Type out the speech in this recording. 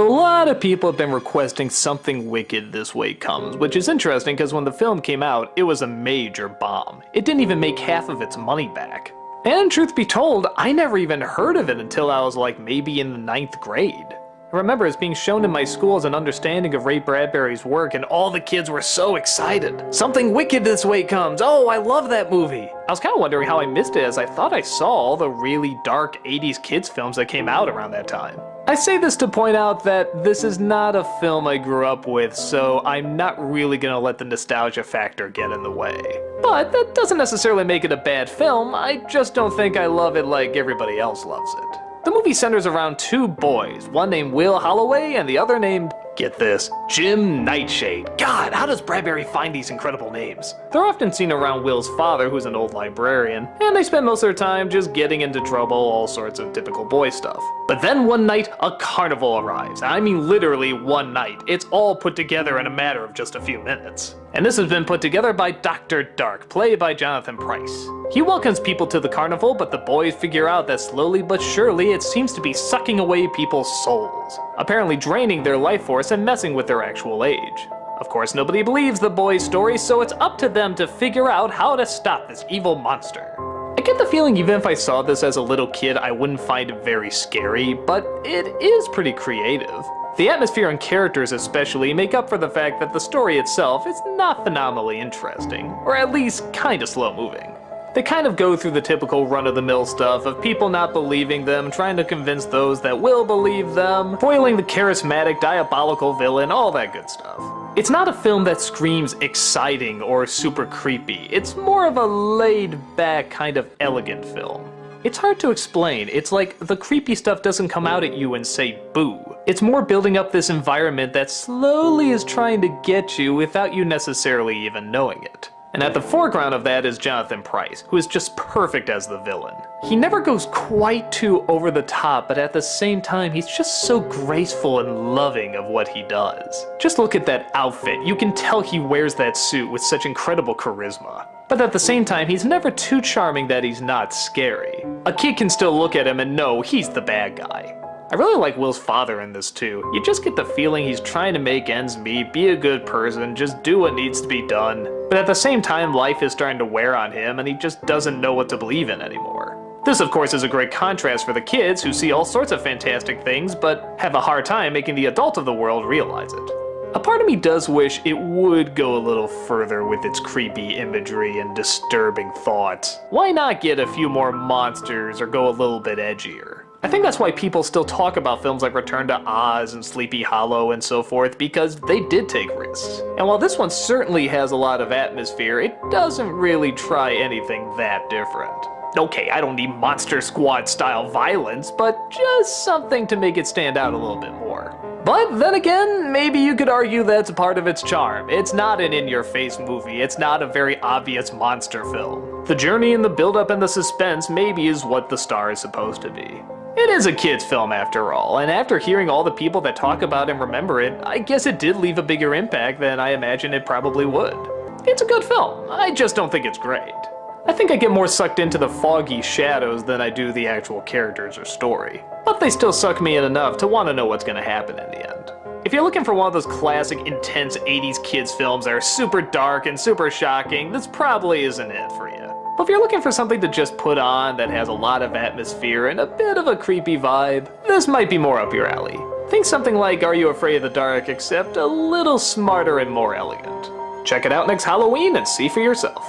So a lot of people have been requesting something wicked this way comes, which is interesting because when the film came out, it was a major bomb. It didn't even make half of its money back. And truth be told, I never even heard of it until I was like maybe in the 9th grade. I remember it's being shown in my school as an understanding of Ray Bradbury's work, and all the kids were so excited. Something wicked this way comes! Oh, I love that movie! I was kind of wondering how I missed it, as I thought I saw all the really dark 80s kids films that came out around that time. I say this to point out that this is not a film I grew up with, so I'm not really gonna let the nostalgia factor get in the way. But that doesn't necessarily make it a bad film, I just don't think I love it like everybody else loves it. The movie centers around two boys, one named Will Holloway and the other named, get this, Jim Nightshade. God, how does Bradbury find these incredible names? They're often seen around Will's father, who's an old librarian, and they spend most of their time just getting into trouble, all sorts of typical boy stuff. But then one night, a carnival arrives. I mean literally one night. It's all put together in a matter of just a few minutes. And this has been put together by Dr. Dark, played by Jonathan Pryce. He welcomes people to the carnival, but the boys figure out that slowly but surely it seems to be sucking away people's souls, apparently draining their life force and messing with their actual age. Of course, nobody believes the boys' story, so it's up to them to figure out how to stop this evil monster. I get the feeling even if I saw this as a little kid, I wouldn't find it very scary, but it is pretty creative. The atmosphere and characters especially make up for the fact that the story itself is not phenomenally interesting, or at least kinda slow moving. They kind of go through the typical run-of-the-mill stuff of people not believing them, trying to convince those that will believe them, foiling the charismatic, diabolical villain, all that good stuff. It's not a film that screams exciting or super creepy, it's more of a laid-back kind of elegant film. It's hard to explain, it's like the creepy stuff doesn't come out at you and say boo. It's more building up this environment that slowly is trying to get you without you necessarily even knowing it. And at the foreground of that is Jonathan Pryce, who is just perfect as the villain. He never goes quite too over the top, but at the same time he's just so graceful and loving of what he does. Just look at that outfit, you can tell he wears that suit with such incredible charisma. But at the same time, he's never too charming that he's not scary. A kid can still look at him and know he's the bad guy. I really like Will's father in this too. You just get the feeling he's trying to make ends meet, be a good person, just do what needs to be done. But at the same time, life is starting to wear on him and he just doesn't know what to believe in anymore. This of course is a great contrast for the kids who see all sorts of fantastic things but have a hard time making the adult of the world realize it. A part of me does wish it would go a little further with its creepy imagery and disturbing thoughts. Why not get a few more monsters or go a little bit edgier? I think that's why people still talk about films like Return to Oz and Sleepy Hollow and so forth, because they did take risks. And while this one certainly has a lot of atmosphere, it doesn't really try anything that different. Okay, I don't need Monster Squad style violence, but just something to make it stand out a little bit more. But then again, maybe you could argue that's a part of its charm. It's not an in-your-face movie, it's not a very obvious monster film. The journey and the build-up and the suspense maybe is what the star is supposed to be. It is a kid's film after all, and after hearing all the people that talk about and remember it, I guess it did leave a bigger impact than I imagined it probably would. It's a good film, I just don't think it's great. I think I get more sucked into the foggy shadows than I do the actual characters or story. But they still suck me in enough to want to know what's going to happen in the end. If you're looking for one of those classic, intense 80s kids films that are super dark and super shocking, this probably isn't it for you. But if you're looking for something to just put on that has a lot of atmosphere and a bit of a creepy vibe, this might be more up your alley. Think something like Are You Afraid of the Dark, except a little smarter and more elegant. Check it out next Halloween and see for yourself.